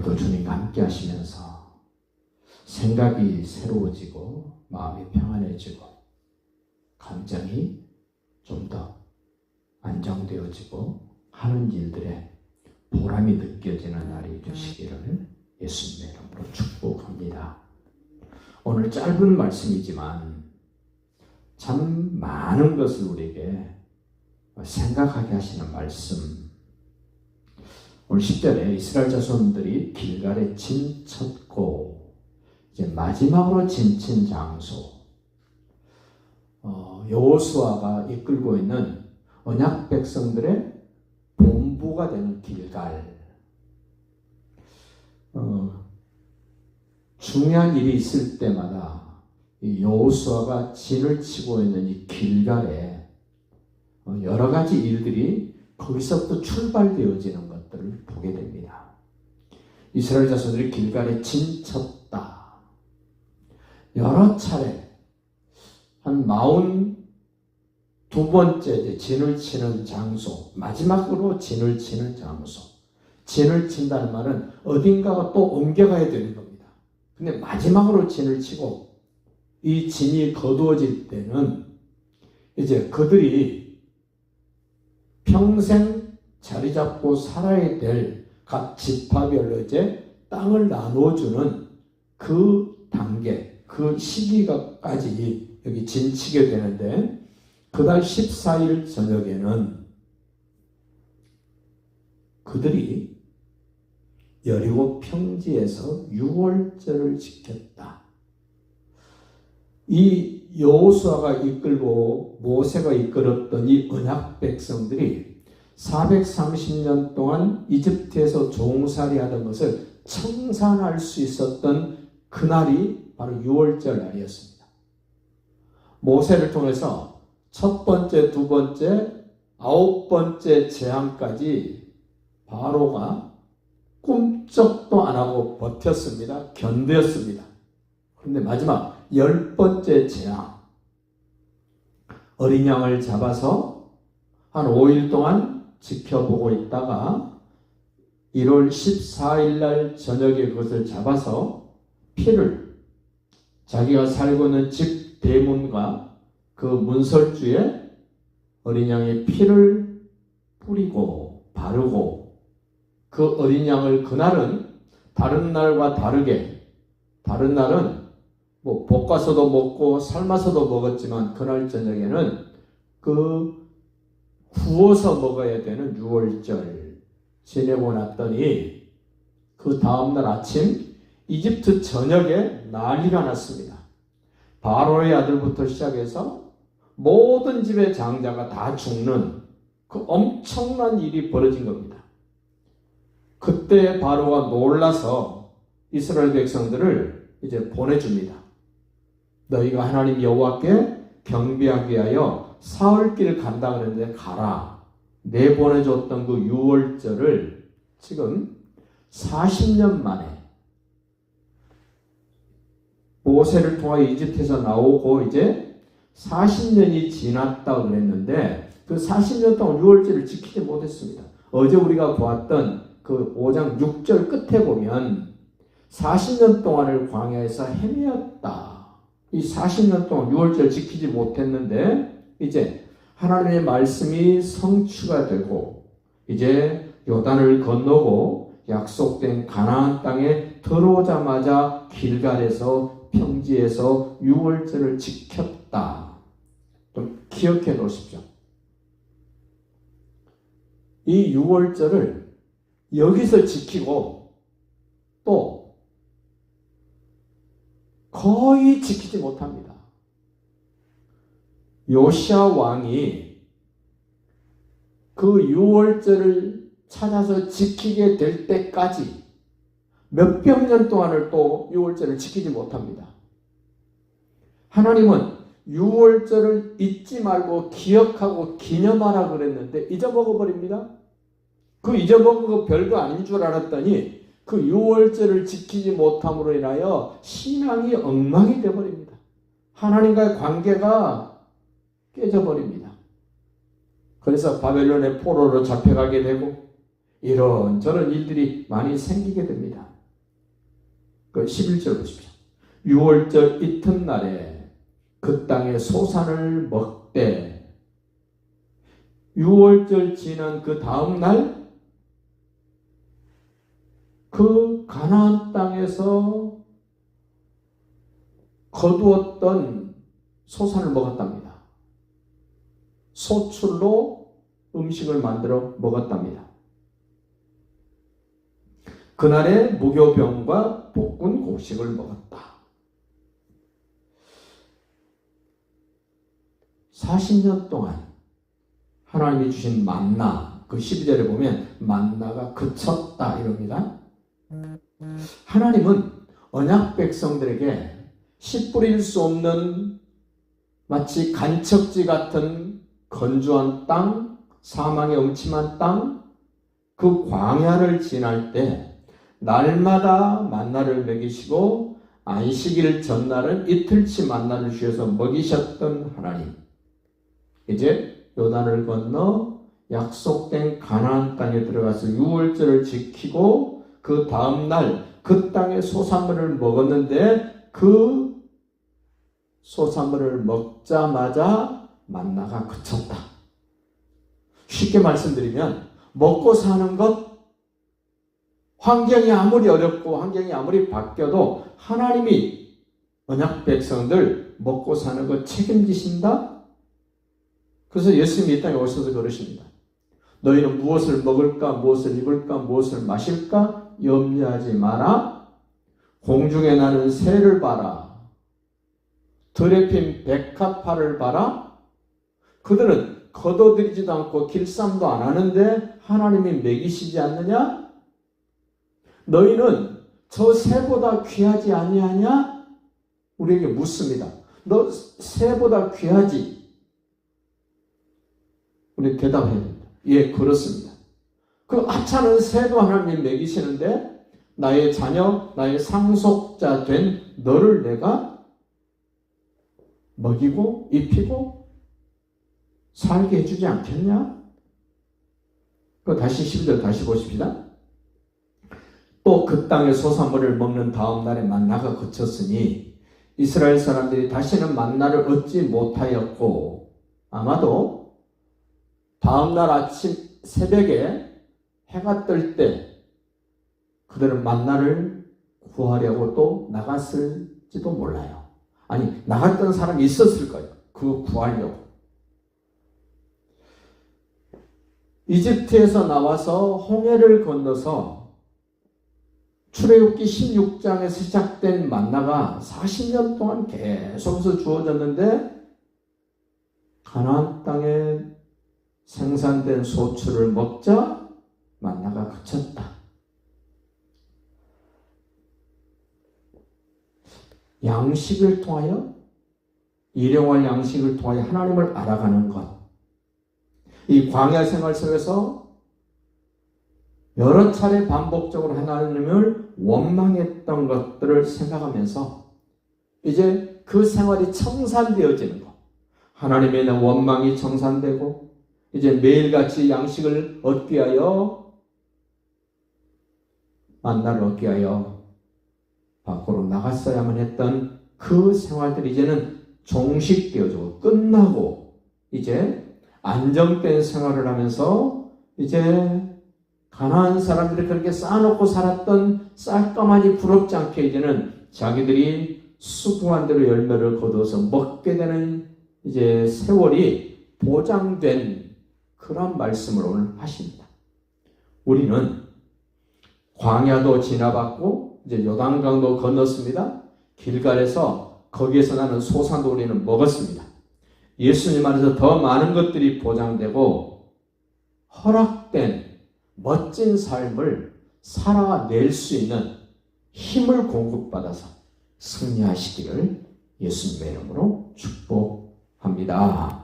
오늘도 주님과 함께 하시면서 생각이 새로워지고 마음이 평안해지고 감정이 좀 더 안정되어지고 하는 일들에 보람이 느껴지는 날이 되시기를 예수님의 이름으로 축복합니다. 오늘 짧은 말씀이지만 참 많은 것을 우리에게 생각하게 하시는 말씀. 오늘 10절에 이스라엘 자손들이 길갈에 진쳤고 이제 마지막으로 진친 장소, 여호수아가 이끌고 있는 언약 백성들의 본부가 되는 길갈. 중요한 일이 있을 때마다 이 여호수아가 진을 치고 있는 이 길갈에 여러 가지 일들이 거기서부터 출발되어지는 것들을 보게 됩니다. 이스라엘 자손들이 길갈에 진쳤다. 여러 차례 한 42번째 진을 치는 장소, 마지막으로 진을 치는 장소. 진을 친다는 말은 어딘가가 또 옮겨가야 되는 겁니다. 근데 마지막으로 진을 치고 이 진이 거두어질 때는 이제 그들이 평생 자리 잡고 살아야 될 각 지파별로 이제 땅을 나눠주는 그 단계, 그 시기까지 여기 진치게 되는데, 그달 14일 저녁에는 그들이 여리고 평지에서 유월절을 지켰다. 이 여호수아가 이끌고 모세가 이끌었던 이 언약 백성들이 430년 동안 이집트에서 종살이하던 것을 청산할 수 있었던 그날이 바로 유월절 날이었습니다. 모세를 통해서 첫 번째, 두 번째, 9번째 재앙까지 바로가 꿈쩍도 안 하고 버텼습니다. 견뎠습니다. 그런데 마지막 10번째 재앙, 어린 양을 잡아서 한 5일 동안 지켜보고 있다가 1월 14일 날 저녁에 그것을 잡아서 피를 자기가 살고 있는 집 대문과 그 문설주에 어린 양의 피를 뿌리고 바르고, 그 어린 양을 그날은 다른 날과 다르게, 다른 날은 뭐 볶아서도 먹고 삶아서도 먹었지만 그날 저녁에는 그 구워서 먹어야 되는 유월절 지내고 났더니 그 다음날 아침 이집트 전역에 난리가 났습니다. 바로의 아들부터 시작해서 모든 집의 장자가 다 죽는 그 엄청난 일이 벌어진 겁니다. 그때 바로가 놀라서 이스라엘 백성들을 이제 보내줍니다. 너희가 하나님 여호와께 경배하기 위하여 사흘길을 간다 그랬는데 가라. 내보내줬던 그 유월절을 지금 40년 만에 모세를 통하여 이집트에서 나오고 이제 40년이 지났다고 그랬는데 그 40년 동안 유월절을 지키지 못했습니다. 어제 우리가 보았던 그 5장 6절 끝에 보면 40년 동안을 광야에서 헤매었다. 이 40년 동안 유월절 지키지 못했는데 이제 하나님의 말씀이 성취가 되고 이제 요단을 건너고 약속된 가나안 땅에 들어오자마자 길갈에서 평지에서 유월절을 지켰다. 좀 기억해 놓으십시오. 이 유월절을 여기서 지키고 또 거의 지키지 못합니다. 요시야 왕이 그 유월절을 찾아서 지키게 될 때까지 몇백 년 동안을 또 유월절을 지키지 못합니다. 하나님은 유월절을 잊지 말고 기억하고 기념하라 그랬는데 잊어먹어 버립니다. 그 잊어먹은 거 별거 아닌 줄 알았더니 그 유월절을 지키지 못함으로 인하여 신앙이 엉망이 되어버립니다. 하나님과의 관계가 깨져버립니다. 그래서 바벨론의 포로로 잡혀가게 되고 이런저런 일들이 많이 생기게 됩니다. 그 11절 보십시오. 6월절 이튿날에 그 땅의 소산을 먹되 6월절 지난 그 다음 날 그 가나안 땅에서 거두었던 소산을 먹었답니다. 소출로 음식을 만들어 먹었답니다. 그날에 무교병과 볶은 곡식을 먹었다. 40년 동안 하나님이 주신 만나, 그 12절에 보면 만나가 그쳤다 이럽니다. 하나님은 언약 백성들에게 씨 뿌릴 수 없는 마치 간척지 같은 건조한 땅, 사망의 음침한 땅, 그 광야를 지날 때 날마다 만나를 먹이시고 안식일 전날은 이틀치 만나를 주셔서 먹이셨던 하나님. 이제 요단을 건너 약속된 가나안 땅에 들어가서 6월절을 지키고 그 다음날 그 땅의 소산물을 먹었는데 그 소산물을 먹자마자 만나가 그쳤다. 쉽게 말씀드리면 먹고 사는 것, 환경이 아무리 어렵고 환경이 아무리 바뀌어도 하나님이 언약 백성들 먹고 사는 것 책임지신다? 그래서 예수님이 이 땅에 오셔서 그러십니다. 너희는 무엇을 먹을까, 무엇을 입을까, 무엇을 마실까 염려하지 마라. 공중에 나는 새를 봐라. 들에 핀 백합화를 봐라. 그들은 거둬들이지도 않고 길쌈도 안 하는데 하나님이 먹이시지 않느냐? 너희는 저 새보다 귀하지 아니하냐? 우리에게 묻습니다. 너 새보다 귀하지? 우리 대답해야 됩니다. 예, 그렇습니다. 그 하찮은 새도 하나님이 먹이시는데 나의 자녀, 나의 상속자 된 너를 내가 먹이고 입히고 살게 해주지 않겠냐? 그 다시 12절 다시 보십시다. 또 그 땅의 소산물을 먹는 다음 날에 만나가 그쳤으니 이스라엘 사람들이 다시는 만나를 얻지 못하였고 아마도 다음 날 아침 새벽에 해가 뜰 때 그들은 만나를 구하려고 또 나갔을지도 몰라요. 아니, 나갔던 사람이 있었을 거예요. 그거 구하려고. 이집트에서 나와서 홍해를 건너서 출애굽기 16장에서 시작된 만나가 40년 동안 계속해서 주어졌는데 가나안 땅에 생산된 소출을 먹자 만나가 그쳤다. 양식을 통하여, 일용할 양식을 통하여 하나님을 알아가는 것. 이 광야 생활 속에서 여러 차례 반복적으로 하나님을 원망했던 것들을 생각하면서 이제 그 생활이 청산되어지는 것. 하나님에 대한 원망이 청산되고 이제 매일같이 양식을 얻기 위하여 만나를 얻기 위하여 밖으로 나갔어야만 했던 그 생활들이 이제는 종식되어지고 끝나고 이제 안정된 생활을 하면서 이제 가나안 사람들이 그렇게 쌓아놓고 살았던 쌀가마니 부럽지 않게 이제는 자기들이 수고한 대로 열매를 거두어서 먹게 되는 이제 세월이 보장된 그런 말씀을 오늘 하십니다. 우리는 광야도 지나봤고 이제 요단강도 건넜습니다. 길갈에서 거기에서 나는 소산도 우리는 먹었습니다. 예수님 안에서 더 많은 것들이 보장되고 허락된 멋진 삶을 살아낼 수 있는 힘을 공급받아서 승리하시기를 예수님의 이름으로 축복합니다.